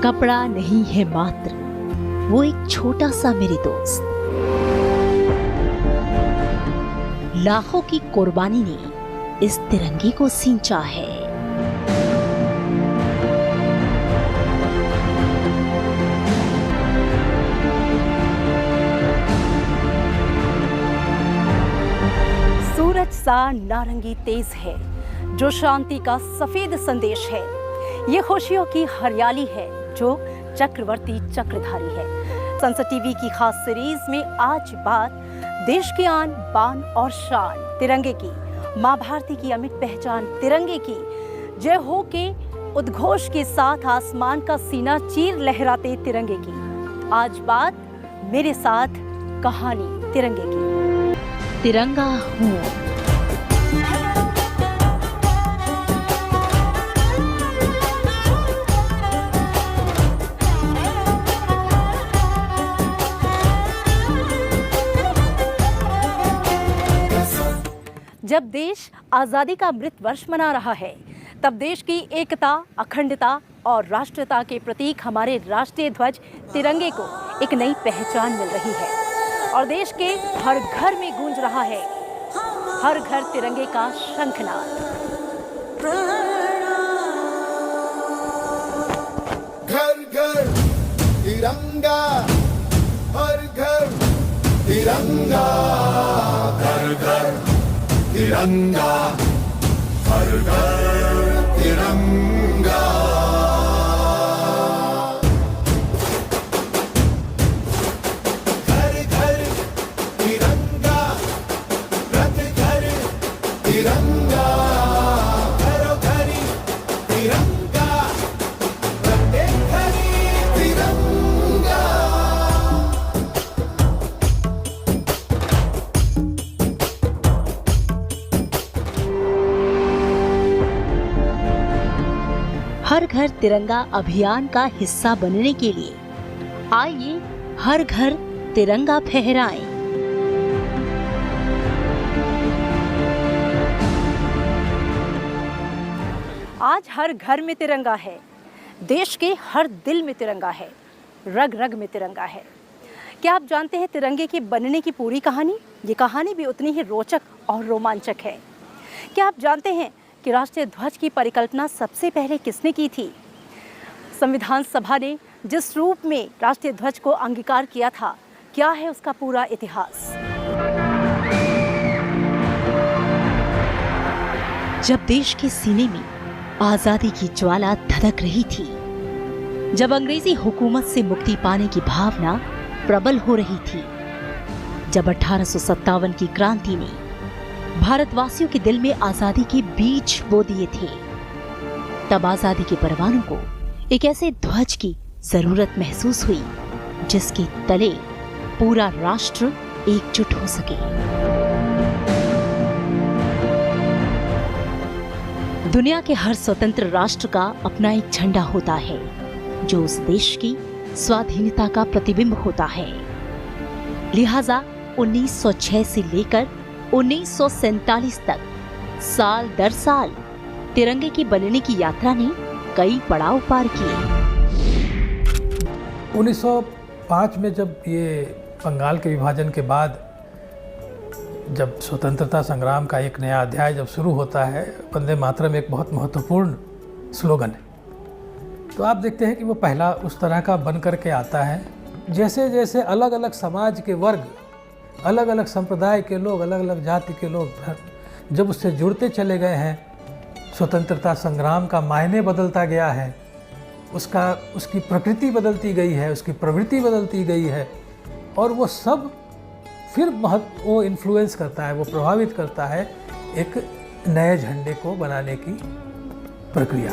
कपड़ा नहीं है मात्र, वो एक छोटा सा मेरे दोस्त। लाखों की कुर्बानी ने इस तिरंगे को सींचा है। सूरज सा नारंगी तेज है जो शांति का सफेद संदेश है। ये खुशियों की हरियाली है जो चक्रवर्ती चक्रधारी है। संसद टीवी की खास सीरीज में आज बात देश की आन बान और शान तिरंगे की, मां भारती की अमिट पहचान तिरंगे की, जय हो के उद्घोष के साथ आसमान का सीना चीर लहराते तिरंगे की। आज बात मेरे साथ कहानी तिरंगे की। तिरंगा हूँ। जब देश आज़ादी का अमृत वर्ष मना रहा है, तब देश की एकता, अखंडता और राष्ट्रीयता के प्रतीक हमारे राष्ट्रीय ध्वज तिरंगे को एक नई पहचान मिल रही है और देश के हर घर में गूंज रहा है हर घर तिरंगे का शंखनाद। घर घर तिरंगा, हर घर तिरंगा, घर घर तिरंगा, हर घर तिरंगा। घर घर तिरंगा, रथ घर तिरंगा, घरों घरी तिरंगा, प्रत्येक घरी तिरंगा। हर घर तिरंगा अभियान का हिस्सा बनने के लिए आइए हर घर तिरंगा फहराएं। आज हर घर में तिरंगा है, देश के हर दिल में तिरंगा है, रग रग में तिरंगा है। क्या आप जानते हैं तिरंगे के बनने की पूरी कहानी? ये कहानी भी उतनी ही रोचक और रोमांचक है। क्या आप जानते हैं कि राष्ट्रीय ध्वज की परिकल्पना सबसे पहले किसने की थी? संविधान सभा ने जिस रूप में राष्ट्रीय ध्वज को अंगीकार किया था, क्या है उसका पूरा इतिहास? जब देश के सीने में आजादी की ज्वाला धधक रही थी, जब अंग्रेजी हुकूमत से मुक्ति पाने की भावना प्रबल हो रही थी, जब 1857 की क्रांति ने भारतवासियों के दिल में आजादी के बीज बो दिए थे, तब आजादी के परवानों को एक ऐसे ध्वज की जरूरत महसूस हुई जिसके तले पूरा राष्ट्र एकजुट हो सके। दुनिया के हर स्वतंत्र राष्ट्र का अपना एक झंडा होता है जो उस देश की स्वाधीनता का प्रतिबिंब होता है। लिहाजा 1906 से लेकर 1947 तक साल दर साल तिरंगे के बनने की यात्रा ने कई पड़ाव पार किए। 1905 में जब ये बंगाल के विभाजन के बाद जब स्वतंत्रता संग्राम का एक नया अध्याय जब शुरू होता है, वंदे मातरम एक बहुत महत्वपूर्ण स्लोगन है। तो आप देखते हैं कि वो पहला उस तरह का बन करके आता है। जैसे जैसे अलग अलग समाज के वर्ग, अलग अलग संप्रदाय के लोग, अलग अलग जाति के लोग जब उससे जुड़ते चले गए हैं, स्वतंत्रता संग्राम का मायने बदलता गया है, उसकी प्रकृति बदलती गई है, उसकी प्रवृत्ति बदलती गई है, और वो सब फिर वो इन्फ्लुएंस करता है, वो प्रभावित करता है एक नए झंडे को बनाने की प्रक्रिया।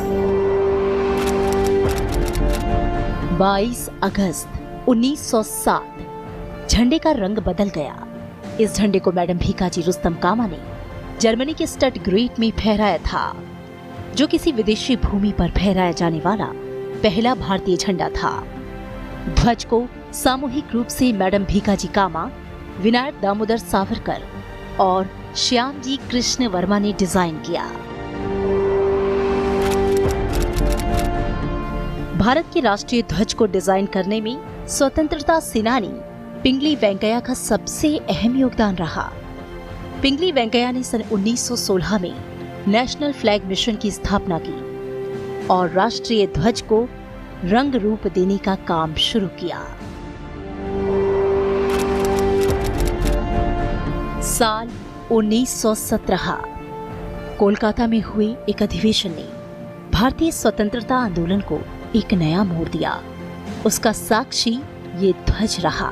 22 अगस्त 1907 झंडे का रंग बदल गया। इस झंडे को मैडम भीकाजी रुस्तम कामा ने जर्मनी के स्टटग्रेट में फहराया था, जो किसी विदेशी भूमि पर फहराया जाने वाला पहला भारतीय झंडा था। ध्वज को सामूहिक रूप से मैडम भीकाजी कामा, विनायक दामोदर सावरकर और श्यामजी कृष्ण वर्मा ने डिजाइन किया। भारत के राष्ट्रीय ध्वज को डिजाइन करने में स्वतंत्रता सेनानी पिंगली वेंकैया का सबसे अहम योगदान रहा। पिंगली वेंकैया ने सन 1916 में नेशनल फ्लैग मिशन की स्थापना की और राष्ट्रीय ध्वज को रंग रूप देने का काम शुरू किया। साल 1917 कोलकाता में हुए एक अधिवेशन ने भारतीय स्वतंत्रता आंदोलन को एक नया मोड़ दिया। उसका साक्षी ये ध्वज रहा।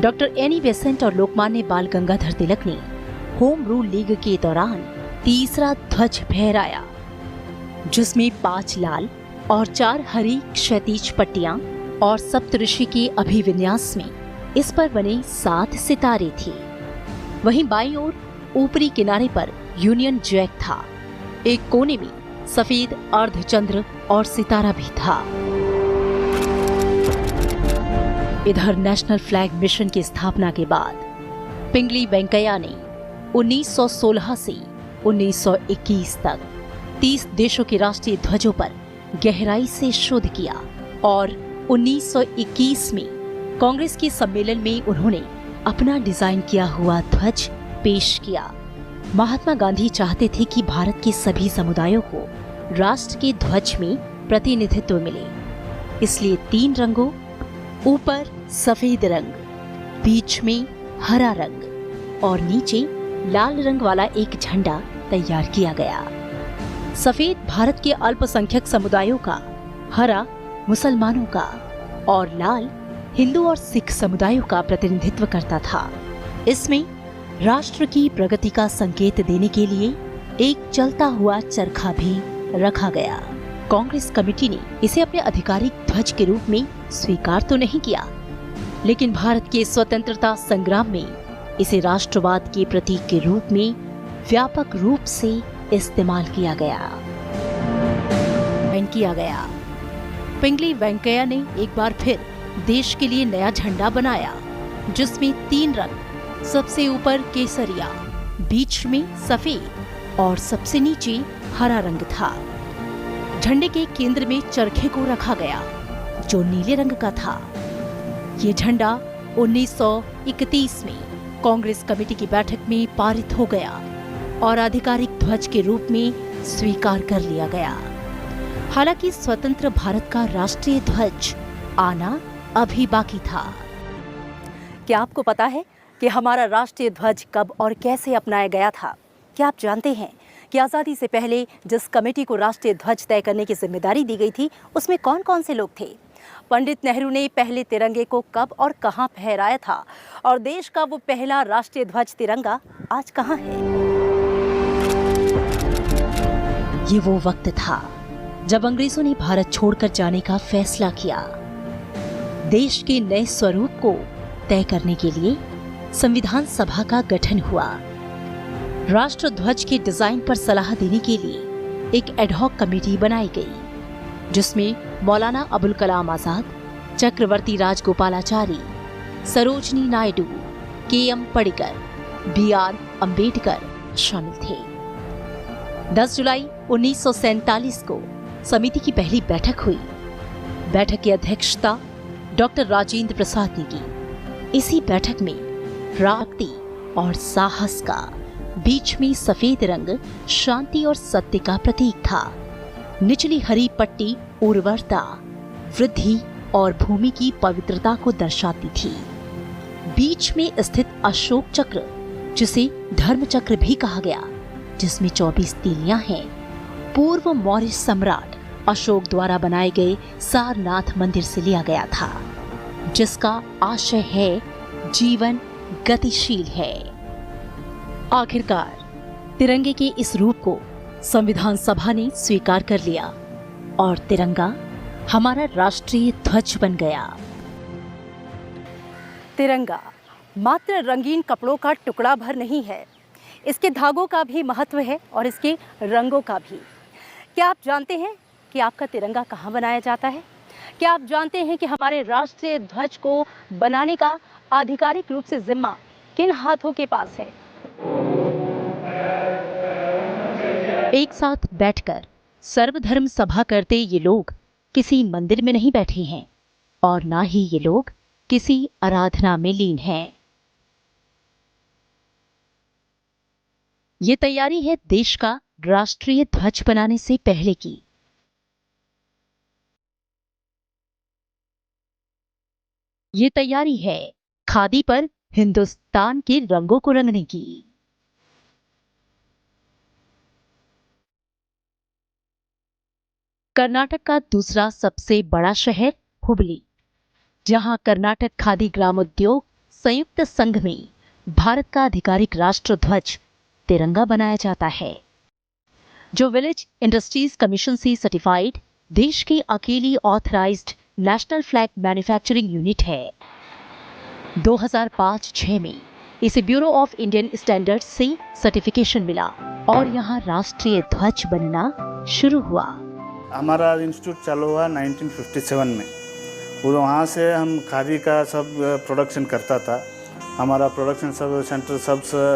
डॉक्टर एनी बेसेंट और लोकमान्य बाल गंगाधर तिलक ने होम रूल लीग के दौरान तीसरा ध्वज फहराया, जिसमें 5 लाल और 4 हरी क्षैतिज पट्टियां और सप्तऋषि के अभिविन्यास में इस पर बने 7 सितारे थे। वहीं बाईं ओर ऊपरी किनारे पर यूनियन जैक था। एक कोने में सफेद अर्धचंद्र और सितारा भी था। इधर नेशनल फ्लैग मिशन की स्थापना के बाद पिंगली वेंकैया ने 1916 से 1921 तक 30 देशों के राष्ट्रीय ध्वजों पर गहराई से शोध किया और 1921 में कांग्रेस के सम्मेलन में उन्होंने अपना डिजाइन किया हुआ ध्वज पेश किया। महात्मा गांधी चाहते थे कि भारत के सभी समुदायों को राष्ट्र के ध्वज में प्रतिनिधित्व मिले, इसलिए 3 रंगों, ऊपर सफेद रंग, बीच में हरा रंग और नीचे लाल रंग वाला एक झंडा तैयार किया गया। सफेद भारत के अल्पसंख्यक समुदायों का, हरा मुसलमानों का और लाल हिंदू और सिख समुदायों का प्रतिनिधित्व करता था। इसमें राष्ट्र की प्रगति का संकेत देने के लिए एक चलता हुआ चरखा भी रखा गया। कांग्रेस कमेटी ने इसे अपने आधिकारिक ध्वज के रूप में स्वीकार तो नहीं किया, लेकिन भारत के स्वतंत्रता संग्राम में इसे राष्ट्रवाद के प्रतीक के रूप में व्यापक रूप से इस्तेमाल किया गया। पिंगली वेंकैया ने एक बार फिर देश के लिए नया झंडा बनाया, जिसमें 3 रंग, सबसे ऊपर केसरिया, बीच में सफेद और सबसे नीचे हरा रंग था। झंडे के केंद्र में चरखे को रखा गया, जो नीले रंग का था। ये झंडा 1931 में कांग्रेस कमेटी की बैठक में पारित हो गया और आधिकारिक ध्वज के रूप में स्वीकार कर लिया गया। हालांकि स्वतंत्र भारत का राष्ट्रीय ध्वज आना अभी बाकी था। क्या आपको पता है कि हमारा राष्ट्रीय ध्वज कब और कैसे अपनाया गया था? क्या आप जानते हैं कि आज़ादी से पहले जिस कमेटी को राष्ट्रीय ध्वज तय करने की जिम्मेदारी दी गई थी, उसमें कौन कौन से लोग थे? पंडित नेहरू ने पहले तिरंगे को कब और कहां फहराया था? और देश का वो पहला राष्ट्रीय ध्वज तिरंगा आज कहां है? ये वो वक्त था जब अंग्रेजों ने भारत छोड़कर जाने का फैसला किया। देश के नए स्वरूप को तय करने के लिए संविधान सभा का गठन हुआ। राष्ट्र ध्वज के डिजाइन पर सलाह देने के लिए एक एडहॉक कमेटी बनाई गई, जिसमें मौलाना अबुल कलाम आजाद, चक्रवर्ती राजगोपालाचारी, सरोजनी नायडू, के.एम. पडिक्कर, बी.आर. अम्बेडकर शामिल थे। 10 जुलाई 1947 को समिति की पहली बैठक हुई। बैठक की अध्यक्षता डॉक्टर राजेंद्र प्रसाद ने की। इसी बैठक में राक्ति और साहस का, बीच में सफेद रंग शांति और सत्य का प्रतीक था। निचली हरी पट्टी उर्वरता, वृद्धि और भूमि की पवित्रता को दर्शाती थी। बीच में स्थित अशोक चक्र, जिसे धर्म चक्र भी कहा गया, जिसमें 24 तीलियां हैं, पूर्व मौर्य सम्राट अशोक द्वारा बनाए गए सारनाथ मंदिर से लिया गया था, जिसका आशय है जीवन गतिशील है। आखिरकार तिरंगे के इस रूप को संविधान सभा ने स्वीकार कर लिया और तिरंगा हमारा राष्ट्रीय ध्वज बन गया। तिरंगा मात्र रंगीन कपड़ों का टुकड़ा भर नहीं है, इसके धागों का भी महत्व है और इसके रंगों का भी। क्या आप जानते हैं कि आपका तिरंगा कहाँ बनाया जाता है? क्या आप जानते हैं कि हमारे राष्ट्रीय ध्वज को बनाने का आधिकारिक रूप से जिम्मा किन हाथों के पास है? एक साथ बैठकर सर्वधर्म सभा करते ये लोग किसी मंदिर में नहीं बैठे हैं और ना ही ये लोग किसी आराधना में लीन हैं। ये तैयारी है देश का राष्ट्रीय ध्वज बनाने से पहले की। ये तैयारी है खादी पर हिंदुस्तान के रंगों को रंगने की। कर्नाटक का दूसरा सबसे बड़ा शहर हुबली, जहां कर्नाटक खादी ग्रामोद्योग संयुक्त संघ में भारत का आधिकारिक राष्ट्र ध्वज तिरंगा बनाया जाता है, जो विलेज इंडस्ट्रीज कमीशन से सर्टिफाइड देश की अकेली authorised national flag manufacturing unit है। 2005-6 में इसे ब्यूरो ऑफ इंडियन स्टैंडर्ड्स से सर्टिफिकेशन मिला और यहाँ राष्ट्रीय ध्वज बनना शुरू हुआ। हमारा इंस्टीट्यूट चालू हुआ 1957 में। वहाँ से हम खादी का सब प्रोडक्शन करता था। हमारा प्रोडक्शन सब सेंटर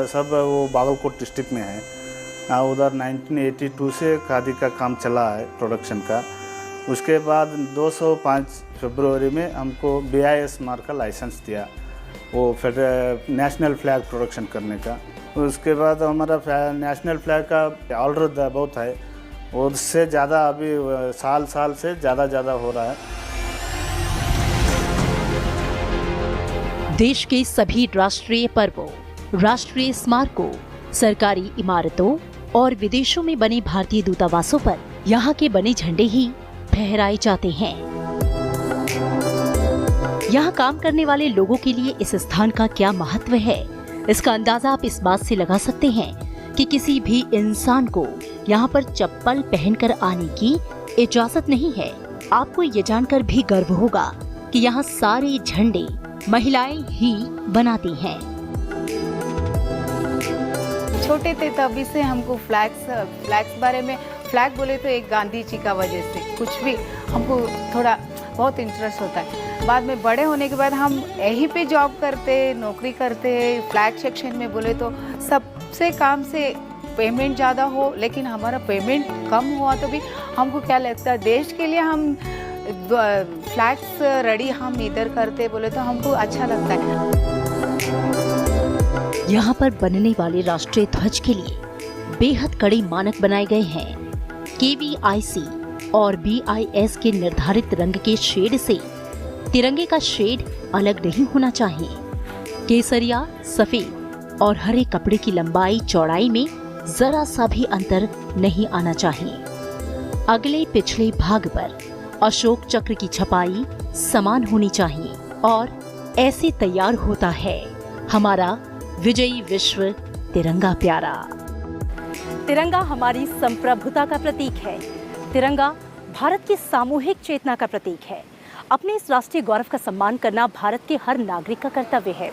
सब वो बागलकोट डिस्ट्रिक्ट में है। उधर 1982 से खादी का काम चला है प्रोडक्शन का। उसके बाद 205 फरवरी में हमको BIS मार्क का लाइसेंस दिया, वो फिर नेशनल फ्लैग प्रोडक्शन करने का। उसके बाद हमारा नेशनल फ्लैग का ऑर्डर बहुत है, और उससे ज़्यादा अभी साल से ज़्यादा हो रहा है। देश के सभी राष्ट्रीय पर्वों, राष्ट्रीय स्मारकों, सरकारी इमारतों और विदेशों में बने भारतीय दूतावासों पर यहाँ के बने झंडे ही फहराए जाते हैं। यहाँ काम करने वाले लोगों के लिए इस स्थान का क्या महत्व है, इसका अंदाजा आप इस बात से लगा सकते हैं कि किसी भी इंसान को यहाँ पर चप्पल पहनकर आने की इजाजत नहीं है। आपको ये जानकर भी गर्व होगा कि यहाँ सारे झंडे महिलाएं ही बनाती हैं। छोटे थे तभी से हमको फ्लैग्स बारे में, फ्लैग बोले तो एक गांधी जी का वजह से कुछ भी हमको थोड़ा बहुत इंटरेस्ट होता है। बाद में बड़े होने के बाद हम यहीं पे जॉब करते, नौकरी करते, फ्लैग सेक्शन में बोले तो सबसे काम से पेमेंट ज़्यादा हो, लेकिन हमारा पेमेंट कम हुआ तो भी हमको क्या लगता है देश के लिए हम फ्लैग्स रेडी हम इधर करते बोले तो हमको अच्छा लगता है। यहाँ पर बनने वाले राष्ट्रीय ध्वज के लिए बेहद कड़े मानक बनाए गए हैं। KVIC और BIS के निर्धारित रंग के शेड से तिरंगे का शेड अलग नहीं होना चाहिए। केसरिया, सफेद और हरे कपड़े की लंबाई चौड़ाई में जरा सा भी अंतर नहीं आना चाहिए। अगले पिछले भाग पर अशोक चक्र की छपाई समान होनी चाहिए और ऐसे तैयार होता है हमारा विजयी विश्व तिरंगा प्यारा। तिरंगा हमारी संप्रभुता का प्रतीक है। तिरंगा भारत की सामूहिक चेतना का प्रतीक है। अपने इस राष्ट्रीय गौरव का सम्मान करना भारत के हर नागरिक का कर्तव्य है।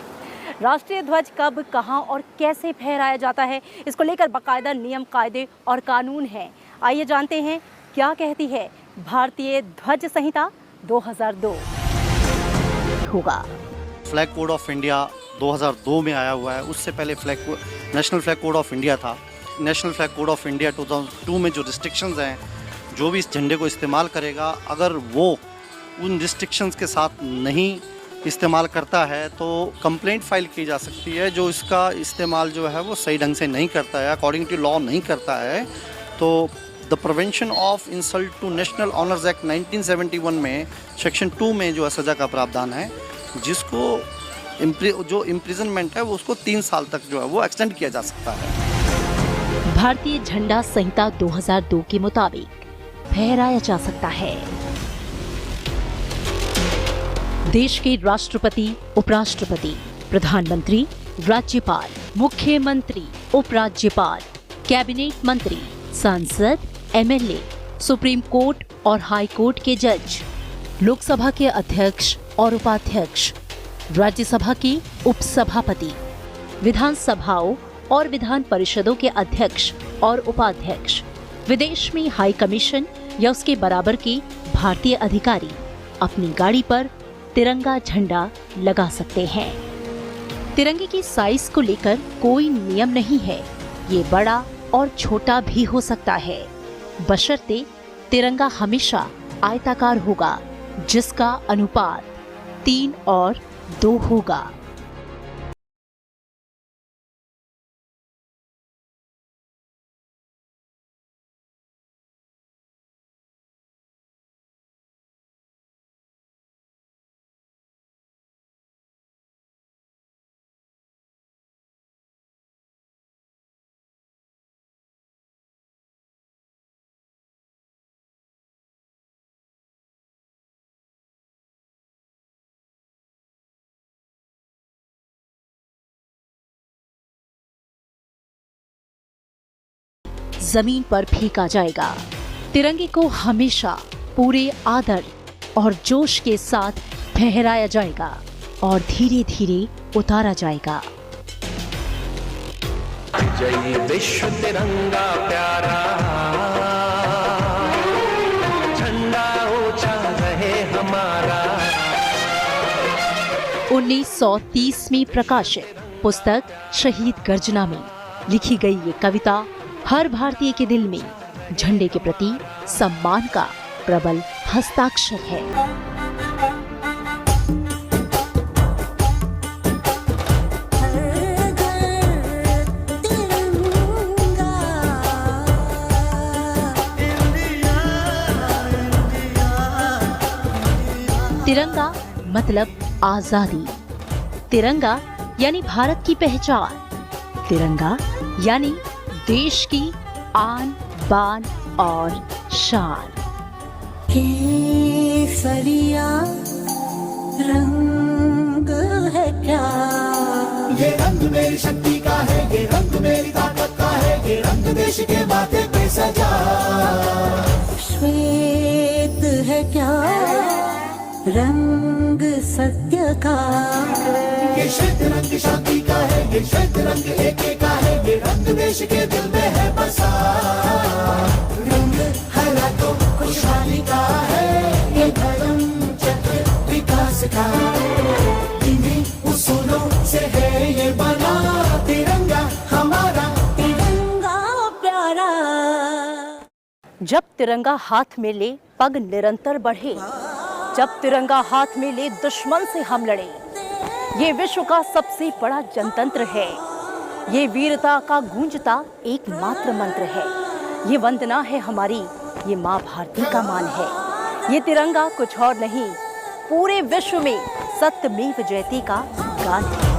राष्ट्रीय ध्वज कब, कहां और कैसे फहराया जाता है, इसको लेकर बाकायदा नियम, कायदे और कानून हैं। आइए जानते हैं क्या कहती है भारतीय ध्वज संहिता 2002। होगा फ्लैग कोड ऑफ इंडिया 2002 में आया हुआ है। उससे पहले national flag code of India था। National flag code of India 2002 में जो रिस्ट्रिक्शंस हैं, जो भी इस झंडे को इस्तेमाल करेगा, अगर वो उन रिस्ट्रिक्शंस के साथ नहीं इस्तेमाल करता है तो कंप्लेंट फाइल की जा सकती है। जो इसका इस्तेमाल जो है वो सही ढंग से नहीं करता है, अकॉर्डिंग टू लॉ नहीं करता है, तो the prevention of insult to national honours act 1971 में सेक्शन 2 में जो है सज़ा का प्रावधान है, जिसको जो इम्प्रिजनमेंट है वो उसको 3 साल तक जो है वो एक्सटेंड किया जा सकता है। भारतीय झंडा संहिता 2002 के मुताबिक फहराया जा सकता है। देश के राष्ट्रपति, उपराष्ट्रपति, प्रधानमंत्री, राज्यपाल, मुख्यमंत्री, उपराज्यपाल, कैबिनेट मंत्री, सांसद, MLA, सुप्रीम कोर्ट और हाई कोर्ट के जज, लोकसभा के अध्यक्ष और उपाध्यक्ष, राज्यसभा के उपसभापति, विधानसभाओं और विधान परिषदों के अध्यक्ष और उपाध्यक्ष, विदेश में हाई कमीशन या उसके बराबर के भारतीय अधिकारी अपनी गाड़ी पर तिरंगा झंडा लगा सकते हैं। तिरंगे की साइज को लेकर कोई नियम नहीं है। ये बड़ा और छोटा भी हो सकता है, बशर्ते तिरंगा हमेशा आयताकार होगा, जिसका अनुपात 3 और 2 होगा। जमीन पर फेंका जाएगा। तिरंगे को हमेशा पूरे आदर और जोश के साथ फहराया जाएगा और धीरे धीरे उतारा जाएगा। जय विश्व तिरंगा प्यारा, झंडा ऊंचा रहे हमारा। 1930 में प्रकाशित पुस्तक शहीद गर्जना में लिखी गई ये कविता हर भारतीय के दिल में झंडे के प्रति सम्मान का प्रबल हस्ताक्षर है। तिरंगा मतलब आजादी। तिरंगा यानी भारत की पहचान। तिरंगा यानी देश की आन बान और शान। केसरिया रंग है क्या? ये रंग मेरी शक्ति का है, ये रंग मेरी ताकत का है, ये रंग देश के माथे पे सजा। श्वेत है क्या रंग सत्य का? ये श्वेत रंग शांति का है, ये श्वेत रंग एके का है, ये रंग देश के दिल में है बसा। रंग हरा तो खुशहाली का है, ये धर्म चक्र विकास का। इन्हीं उसूलों से है ये बना तिरंगा हमारा, तिरंगा प्यारा। जब तिरंगा हाथ में ले पग निरंतर बढ़े, जब तिरंगा हाथ में ले दुश्मन से हम लड़े। ये विश्व का सबसे बड़ा जनतंत्र है। ये वीरता का गूंजता एकमात्र मंत्र है। ये वंदना है हमारी, ये माँ भारती का मान है। ये तिरंगा कुछ और नहीं, पूरे विश्व में सत्यमेव जयते का गान है।